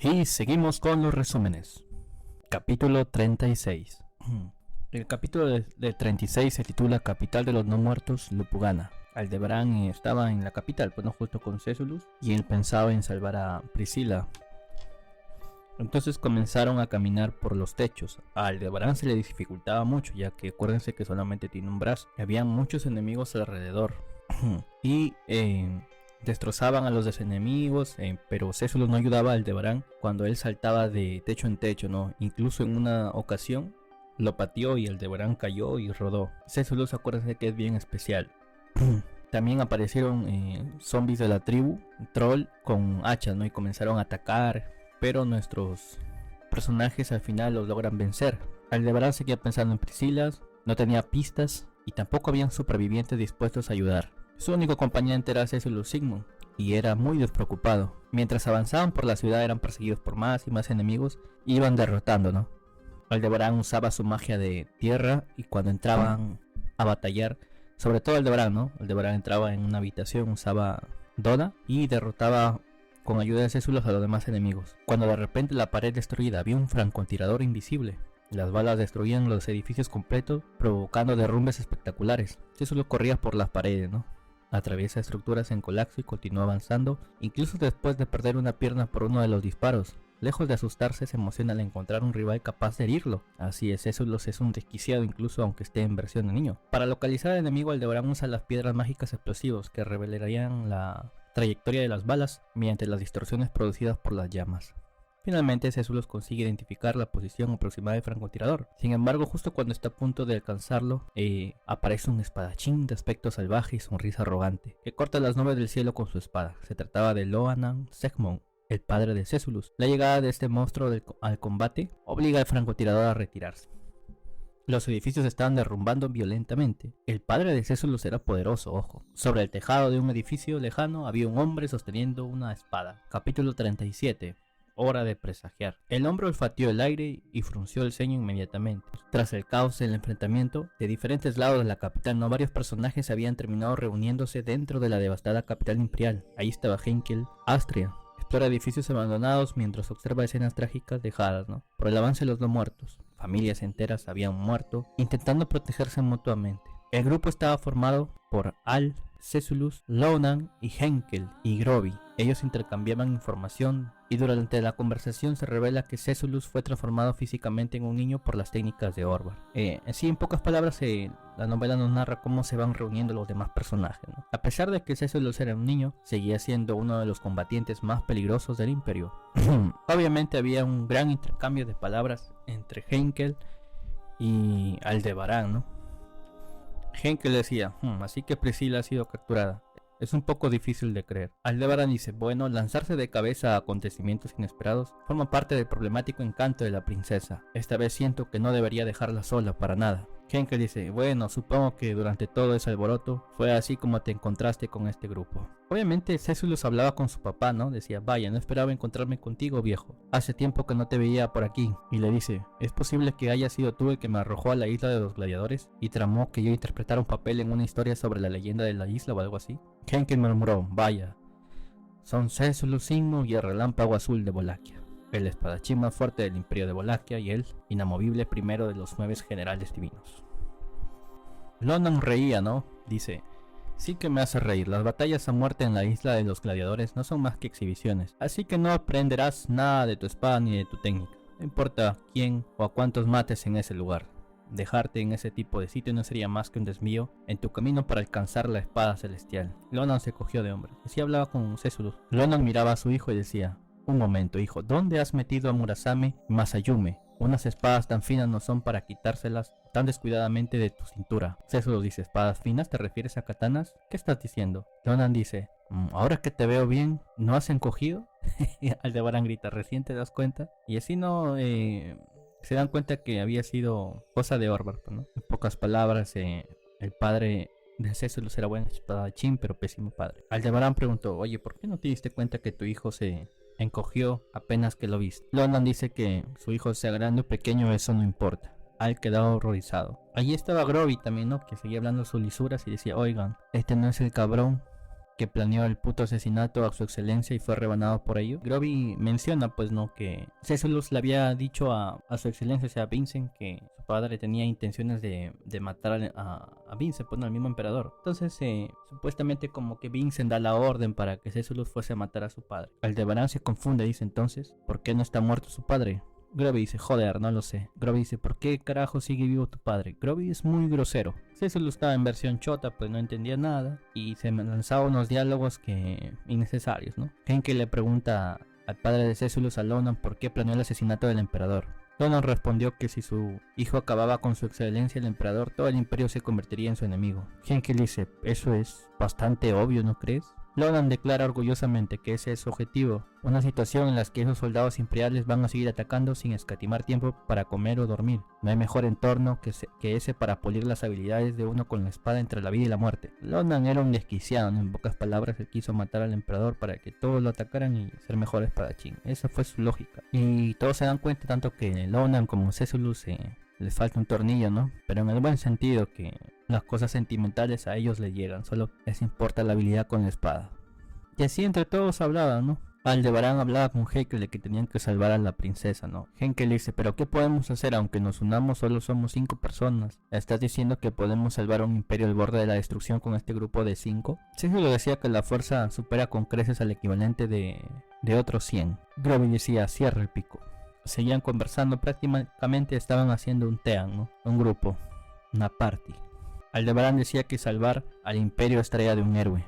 Y seguimos con los resúmenes. Capítulo 36. El capítulo de 36 se titula Capital de los No Muertos, Lupugana. Aldebarán estaba en la capital, pues no, justo con Césulus, y él pensaba en salvar a Priscila. Entonces comenzaron a caminar por los techos. A Aldebarán se le dificultaba mucho, ya que acuérdense que solamente tiene un brazo. Había muchos enemigos alrededor. Y destrozaban a los enemigos, pero Césulus no ayudaba a Aldebarán cuando él saltaba de techo en techo, ¿no? Incluso en una ocasión lo pateó y Aldebarán cayó y rodó. Césulus, acuérdense que es bien especial. También aparecieron zombies de la tribu, troll con hachas, ¿no? Y comenzaron a atacar, pero nuestros personajes al final los logran vencer. Aldebarán seguía pensando en Priscila, no tenía pistas y tampoco habían supervivientes dispuestos a ayudar. Su único acompañante era Césulus Sigmund y era muy despreocupado. Mientras avanzaban por la ciudad eran perseguidos por más y más enemigos y iban derrotando, ¿no? Aldebarán usaba su magia de tierra y cuando entraban a batallar, sobre todo Aldebarán, ¿no? Aldebarán entraba en una habitación, usaba Dona y derrotaba con ayuda de Césulus a los demás enemigos. Cuando de repente la pared destruida había un francotirador invisible. Las balas destruían los edificios completos, provocando derrumbes espectaculares. Césulus corría por las paredes, ¿no? Atraviesa estructuras en colapso y continúa avanzando, incluso después de perder una pierna por uno de los disparos. Lejos de asustarse, se emociona al encontrar un rival capaz de herirlo. Así es, Césulus es un desquiciado incluso aunque esté en versión de niño. Para localizar al enemigo, Aldebarán usa las piedras mágicas explosivos que revelarían la trayectoria de las balas mediante las distorsiones producidas por las llamas. Finalmente, Césulus consigue identificar la posición aproximada del francotirador. Sin embargo, justo cuando está a punto de alcanzarlo, aparece un espadachín de aspecto salvaje y sonrisa arrogante, que corta las nubes del cielo con su espada. Se trataba de Loanan Segmund, el padre de Césulus. La llegada de este monstruo al combate obliga al francotirador a retirarse. Los edificios estaban derrumbando violentamente. El padre de Césulus era poderoso, ojo. Sobre el tejado de un edificio lejano había un hombre sosteniendo una espada. Capítulo 37. Hora de presagiar. El hombre olfateó el aire y frunció el ceño inmediatamente. Tras el caos del enfrentamiento, de diferentes lados de la capital, no varios personajes habían terminado reuniéndose dentro de la devastada capital imperial. Ahí estaba Henkel, Astria. Explora edificios abandonados mientras observa escenas trágicas dejadas, ¿no? Por el avance de los no muertos. Familias enteras habían muerto, intentando protegerse mutuamente. El grupo estaba formado por Al, Césulus, Loanan y Henkel y Groby. Ellos intercambiaban información y durante la conversación se revela que Césulus fue transformado físicamente en un niño por las técnicas de Orvar. Así en pocas palabras la novela nos narra cómo se van reuniendo los demás personajes, ¿no? A pesar de que Césulus era un niño, seguía siendo uno de los combatientes más peligrosos del imperio. Obviamente había un gran intercambio de palabras entre Henkel y Aldebarán, ¿no? Henkel decía, así que Priscila ha sido capturada. Es un poco difícil de creer. Aldebarán dice, bueno, lanzarse de cabeza a acontecimientos inesperados forma parte del problemático encanto de la princesa. Esta vez siento que no debería dejarla sola para nada. Henkel dice, bueno, supongo que durante todo ese alboroto fue así como te encontraste con este grupo. Obviamente Césulus hablaba con su papá, ¿no? Decía, vaya, no esperaba encontrarme contigo, viejo. Hace tiempo que no te veía por aquí. Y le dice, ¿es posible que haya sido tú el que me arrojó a la isla de los gladiadores y tramó que yo interpretara un papel en una historia sobre la leyenda de la isla o algo así? Henkel murmuró, vaya, son Césulus Sigmund y el relámpago azul de Wallachia, el espadachín más fuerte del imperio de Wallachia y el inamovible primero de los 9 generales divinos. Loanan reía, ¿no? Dice, sí que me hace reír, las batallas a muerte en la isla de los gladiadores no son más que exhibiciones, así que no aprenderás nada de tu espada ni de tu técnica, no importa quién o a cuántos mates en ese lugar. Dejarte en ese tipo de sitio no sería más que un desvío en tu camino para alcanzar la espada celestial. Loanan se cogió de hombros. Así hablaba con Césulus. Loanan miraba a su hijo y decía, un momento, hijo, ¿dónde has metido a Murasame y Masayume? Unas espadas tan finas no son para quitárselas tan descuidadamente de tu cintura. Césulus dice, ¿espadas finas? ¿Te refieres a katanas? ¿Qué estás diciendo? Loanan dice, ahora que te veo bien, ¿no has encogido? Aldebarán grita, ¿recién te das cuenta? Y así no... se dan cuenta que había sido cosa de Orvar, ¿no? En pocas palabras, el padre de Césulus era buen espadachín, pero pésimo padre. Aldebarán preguntó, oye, ¿por qué no te diste cuenta que tu hijo se encogió apenas que lo viste? Loanan dice que su hijo sea grande o pequeño, eso no importa. Al quedado horrorizado. Allí estaba Groby también, ¿no? Que seguía hablando sus lisuras y decía, oigan, este no es el cabrón que planeó el puto asesinato a su excelencia y fue rebanado por ello. Groby menciona pues no que Césulus le había dicho a su excelencia, o sea a Vincent, que su padre tenía intenciones de matar a Vincent, pues no, al mismo emperador. Entonces supuestamente como que Vincent da la orden para que Césulus fuese a matar a su padre. Aldebarán se confunde, dice entonces, ¿por qué no está muerto su padre? Groby dice, joder, no lo sé. Groby dice, ¿por qué carajo sigue vivo tu padre? Groby es muy grosero. Césulus estaba en versión chota, pues no entendía nada y se lanzaba unos diálogos que innecesarios, ¿no? Henke le pregunta al padre de Césulus, a Lonan, por qué planeó el asesinato del emperador. Lonan respondió que si su hijo acababa con su excelencia el emperador, todo el imperio se convertiría en su enemigo. Henke le dice, eso es bastante obvio, ¿no crees? Lonan declara orgullosamente que ese es su objetivo, una situación en la que esos soldados imperiales van a seguir atacando sin escatimar tiempo para comer o dormir. No hay mejor entorno que ese para pulir las habilidades de uno con la espada entre la vida y la muerte. Lonan era un desquiciado, ¿no? En pocas palabras, él quiso matar al emperador para que todos lo atacaran y ser mejor espadachín. Esa fue su lógica. Y todos se dan cuenta tanto que Lonan como Césulus les falta un tornillo, ¿no? Pero en el buen sentido, que las cosas sentimentales a ellos les llegan, solo les importa la habilidad con la espada. Y así entre todos hablaban, ¿no? Aldebarán hablaba con Henkel de que tenían que salvar a la princesa, ¿no? Henkel dice, pero ¿qué podemos hacer? Aunque nos unamos solo somos 5 personas. ¿Estás diciendo que podemos salvar a un imperio al borde de la destrucción con este grupo de 5? Césulus decía que la fuerza supera con creces al equivalente de otros 100. Groby decía, cierra el pico. Seguían conversando, prácticamente estaban haciendo un team, ¿no? Un grupo, una party. Aldebarán decía que salvar al imperio es tarea de un héroe.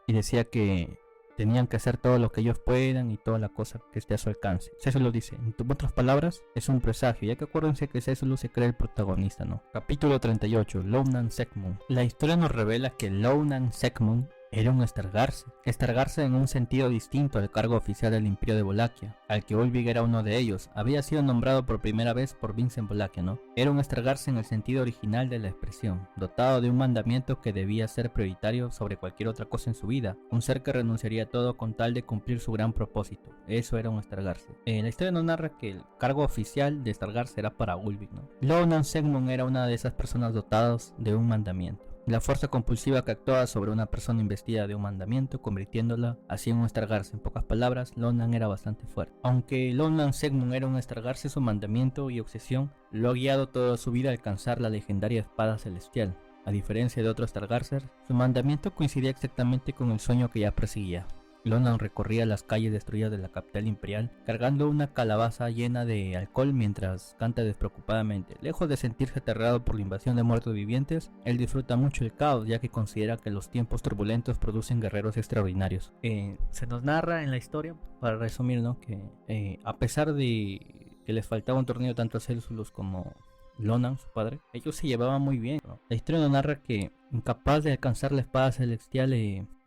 Y decía que tenían que hacer todo lo que ellos puedan y toda la cosa que esté a su alcance. Césulus dice, en otras palabras, es un presagio, ya que acuérdense que Césulus se cree el protagonista, ¿no? Capítulo 38, Lonan Sekmun. La historia nos revela que Lonan Sekmun era un Stargarse. Stargarse en un sentido distinto al cargo oficial del Imperio de Wallachia, al que Ulvig era uno de ellos. Había sido nombrado por primera vez por Vincent Wallachia, ¿no? Era un Stargarse en el sentido original de la expresión, dotado de un mandamiento que debía ser prioritario sobre cualquier otra cosa en su vida, un ser que renunciaría a todo con tal de cumplir su gran propósito. Eso era un Stargarse. La historia nos narra que el cargo oficial de Stargarse era para Ulvig, ¿no? Lonan Sekmun era una de esas personas dotadas de un mandamiento. La fuerza compulsiva que actuaba sobre una persona investida de un mandamiento, convirtiéndola así en un Stargarse. En pocas palabras, Lonan era bastante fuerte. Aunque Lonan Sekmun era un Stargarse, su mandamiento y obsesión lo ha guiado toda su vida a alcanzar la legendaria espada celestial. A diferencia de otros Stargarsers, su mandamiento coincidía exactamente con el sueño que ya perseguía. Lonan recorría las calles destruidas de la capital imperial cargando una calabaza llena de alcohol mientras canta despreocupadamente. Lejos de sentirse aterrado por la invasión de muertos vivientes, él disfruta mucho el caos, ya que considera que los tiempos turbulentos producen guerreros extraordinarios. Se nos narra en la historia, para resumir, ¿no? Que a pesar de que les faltaba un tornillo tanto a Césulus como Lonan, su padre, ellos se llevaban muy bien, ¿no? La historia nos narra que, incapaz de alcanzar la espada celestial,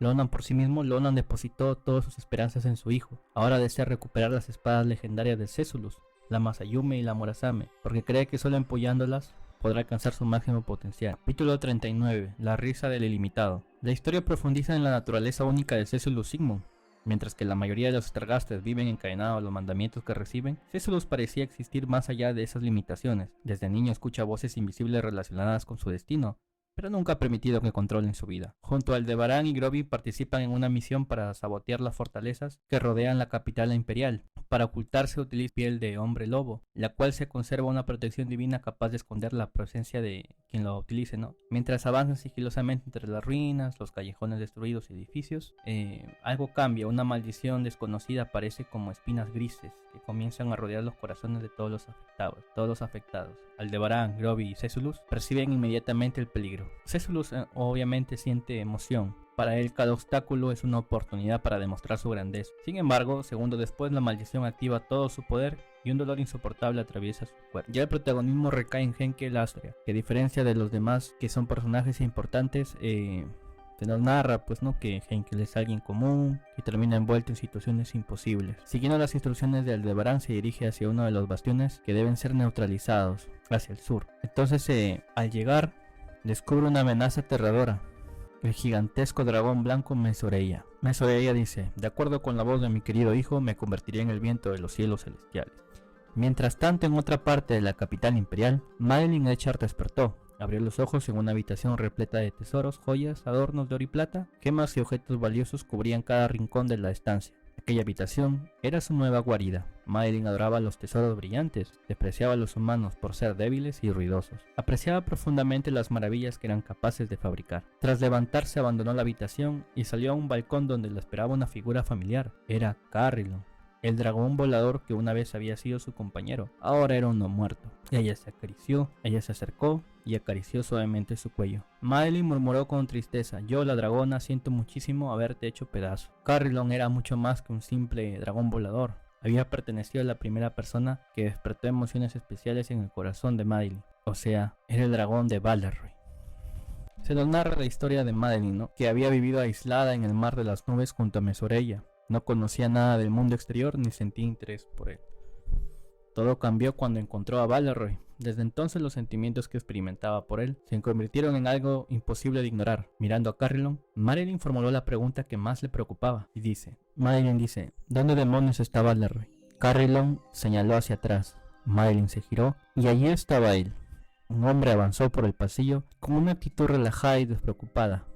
Lonan por sí mismo, Lonan depositó todas sus esperanzas en su hijo. Ahora desea recuperar las espadas legendarias de Césulus, la Masayume y la Murasame, porque cree que solo empuñándolas podrá alcanzar su máximo potencial. Capítulo 39. La risa del ilimitado. La historia profundiza en la naturaleza única de Césulus Sigmund. Mientras que la mayoría de los Stargasters viven encadenados a los mandamientos que reciben, Césulus parecía existir más allá de esas limitaciones. Desde niño escucha voces invisibles relacionadas con su destino, pero nunca ha permitido que controlen su vida. Junto a Aldebarán y Groby participan en una misión para sabotear las fortalezas que rodean la capital imperial. Para ocultarse utiliza piel de hombre lobo, la cual se conserva una protección divina capaz de esconder la presencia de quien lo utilice, ¿no? Mientras avanzan sigilosamente entre las ruinas, los callejones destruidos y edificios, algo cambia. Una maldición desconocida aparece como espinas grises que comienzan a rodear los corazones de todos los afectados. Aldebarán, Groby y Césulus perciben inmediatamente el peligro. Césulus obviamente siente emoción. Para él cada obstáculo es una oportunidad para demostrar su grandeza. Sin embargo, segundos después la maldición activa todo su poder y un dolor insoportable atraviesa su cuerpo. Ya el protagonismo recae en Henke Lastria, que a diferencia de los demás que son personajes importantes, se nos narra pues no que Henkel es alguien común que termina envuelto en situaciones imposibles. Siguiendo las instrucciones de Aldebarán, se dirige hacia uno de los bastiones que deben ser neutralizados, hacia el sur. Entonces al llegar descubre una amenaza aterradora: el gigantesco dragón blanco Mesoreia. Mesoreia dice: de acuerdo con la voz de mi querido hijo, me convertiré en el viento de los cielos celestiales. Mientras tanto, en otra parte de la capital imperial, Madeline Echard despertó. Abrió los ojos en una habitación repleta de tesoros, joyas, adornos de oro y plata, gemas y objetos valiosos cubrían cada rincón de la estancia. Aquella habitación era su nueva guarida. Madeline adoraba los tesoros brillantes, despreciaba a los humanos por ser débiles y ruidosos. Apreciaba profundamente las maravillas que eran capaces de fabricar. Tras levantarse abandonó la habitación y salió a un balcón donde la esperaba una figura familiar. Era Carrillon, el dragón volador que una vez había sido su compañero. Ahora era uno muerto. Ella se acarició, ella se acercó y acarició suavemente su cuello. Madeline murmuró con tristeza: yo, la dragona, siento muchísimo haberte hecho pedazo. Carrillon era mucho más que un simple dragón volador. Había pertenecido a la primera persona que despertó emociones especiales en el corazón de Madeline. O sea, era el dragón de Valeroy. Se nos narra la historia de Madeline, ¿no? Que había vivido aislada en el mar de las nubes junto a Mesoreia. No conocía nada del mundo exterior ni sentía interés por él. Todo cambió cuando encontró a Valeroy. Desde entonces los sentimientos que experimentaba por él se convirtieron en algo imposible de ignorar. Mirando a Carrillon, Madeline formuló la pregunta que más le preocupaba y Madeline dice, ¿dónde demonios está Valeroy? Carrillon señaló hacia atrás. Madeline se giró y allí estaba él. Un hombre avanzó por el pasillo con una actitud relajada y despreocupada.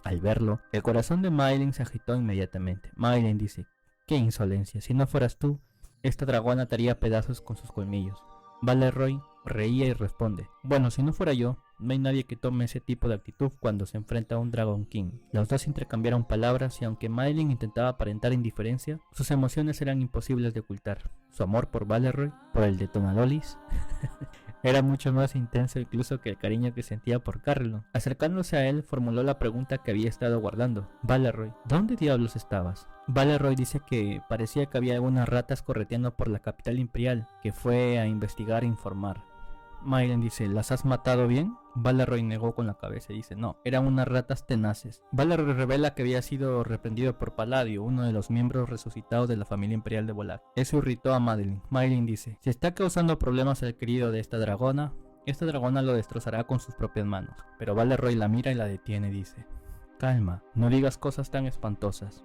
Al verlo, el corazón de Madeline se agitó inmediatamente. Madeline dice, ¡qué insolencia! Si no fueras tú, esta dragona te haría pedazos con sus colmillos. Valeroy reía y responde, bueno, si no fuera yo, no hay nadie que tome ese tipo de actitud cuando se enfrenta a un Dragon King. Los dos intercambiaron palabras y aunque Madeline intentaba aparentar indiferencia, sus emociones eran imposibles de ocultar. Su amor por Valeroy, por el de Tonalolis, era mucho más intenso incluso que el cariño que sentía por Carrillon. Acercándose a él, formuló la pregunta que había estado guardando. Valeroy, ¿dónde diablos estabas? Valeroy dice que parecía que había algunas ratas correteando por la capital imperial, que fue a investigar e informar. Madeline dice, ¿las has matado bien? Valeroy negó con la cabeza y dice, no, eran unas ratas tenaces. Valeroy revela que había sido reprendido por Palladio, uno de los miembros resucitados de la familia imperial de Volak. Eso irritó a Madeline. Madeline dice, si está causando problemas al querido de esta dragona lo destrozará con sus propias manos. Pero Valeroy la mira y la detiene y dice, calma, no digas cosas tan espantosas.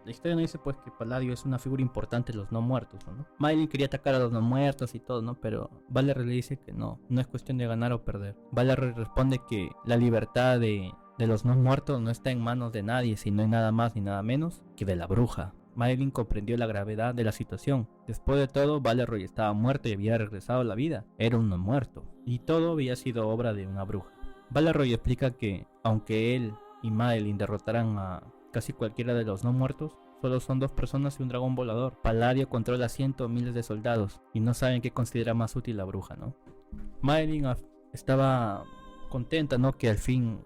La historia no dice pues que Palladio es una figura importante de los no muertos, ¿no? Madeline quería atacar a los no muertos y todo, ¿no? Pero Valeroy le dice que no es cuestión de ganar o perder. Valeroy responde que la libertad de los no muertos no está en manos de nadie, sino en nada más ni nada menos que de la bruja. Madeline comprendió la gravedad de la situación. Después de todo, Valeroy estaba muerto y había regresado a la vida. Era un no muerto. Y todo había sido obra de una bruja. Valeroy explica que, aunque él y Madeline derrotaran a casi cualquiera de los no muertos, solo son dos personas y un dragón volador. Palladio controla cientos o miles de soldados y no saben qué considera más útil la bruja, ¿no? Madeline estaba contenta, ¿no? Que al fin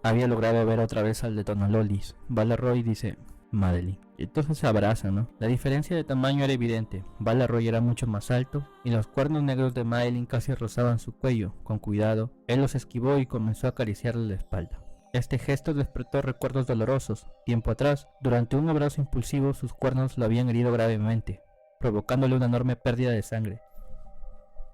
había logrado ver otra vez al de Tonalolis. Valeroy dice, Madeline. Y entonces se abrazan, ¿no? La diferencia de tamaño era evidente. Valeroy era mucho más alto y los cuernos negros de Madeline casi rozaban su cuello. Con cuidado, él los esquivó y comenzó a acariciarle la espalda. Este gesto despertó recuerdos dolorosos. Tiempo atrás, durante un abrazo impulsivo, sus cuernos lo habían herido gravemente, provocándole una enorme pérdida de sangre.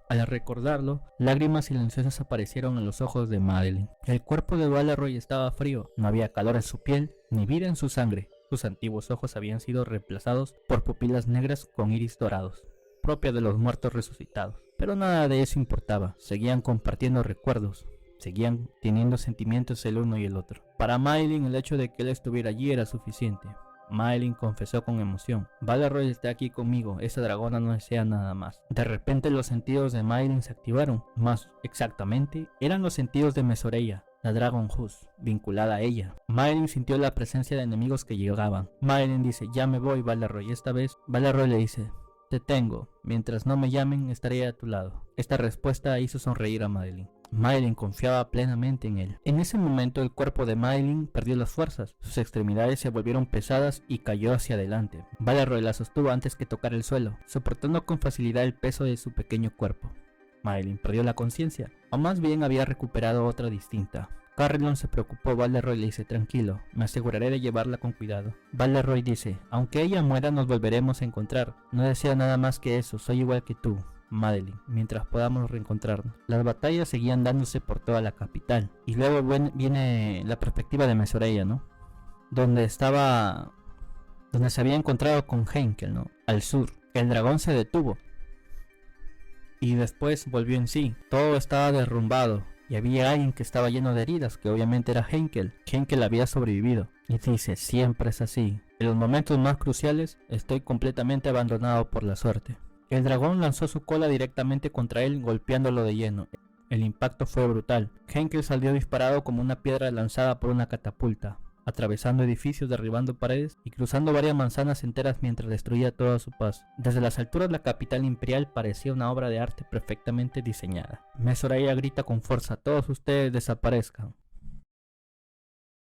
Al recordarlo, lágrimas silenciosas aparecieron en los ojos de Madeline. El cuerpo de Valeroy estaba frío, no había calor en su piel, ni vida en su sangre. Sus antiguos ojos habían sido reemplazados por pupilas negras con iris dorados, propias de los muertos resucitados. Pero nada de eso importaba, seguían compartiendo recuerdos. Seguían teniendo sentimientos el uno y el otro. Para Madeline el hecho de que él estuviera allí era suficiente. Madeline confesó con emoción, Valeroy está aquí conmigo, esa dragona no desea nada más. De repente los sentidos de Madeline se activaron, más exactamente eran los sentidos de Mesoreia, la Dragon Hus, vinculada a ella. Madeline sintió la presencia de enemigos que llegaban. Madeline dice, ya me voy Valeroy. Esta vez Valeroy le dice, te tengo, mientras no me llamen estaré a tu lado. Esta respuesta hizo sonreír a Madeline. Madeline confiaba plenamente en él. En ese momento el cuerpo de Madeline perdió las fuerzas, sus extremidades se volvieron pesadas y cayó hacia adelante. Valeroy la sostuvo antes que tocar el suelo, soportando con facilidad el peso de su pequeño cuerpo. Madeline perdió la conciencia, o más bien había recuperado otra distinta. Carrillon se preocupó. Valeroy le dice, tranquilo, me aseguraré de llevarla con cuidado. Valeroy dice, aunque ella muera nos volveremos a encontrar, no deseo nada más que eso, soy igual que tú, Madeline, mientras podamos reencontrarnos. Las batallas seguían dándose por toda la capital. Y luego viene la perspectiva de Mesoreia, ¿no? Donde se había encontrado con Heinkel, ¿no? Al sur. El dragón se detuvo. Y después volvió en sí. Todo estaba derrumbado. y había alguien que estaba lleno de heridas, que obviamente era Henkel. Henkel había sobrevivido. Y dice, siempre es así. En los momentos más cruciales, estoy completamente abandonado por la suerte. El dragón lanzó su cola directamente contra él, golpeándolo de lleno. El impacto fue brutal. Henkel salió disparado como una piedra lanzada por una catapulta, atravesando edificios, derribando paredes y cruzando varias manzanas enteras mientras destruía todo a su paso. Desde las alturas la capital imperial parecía una obra de arte perfectamente diseñada. Mesor Aya grita con fuerza, todos ustedes desaparezcan.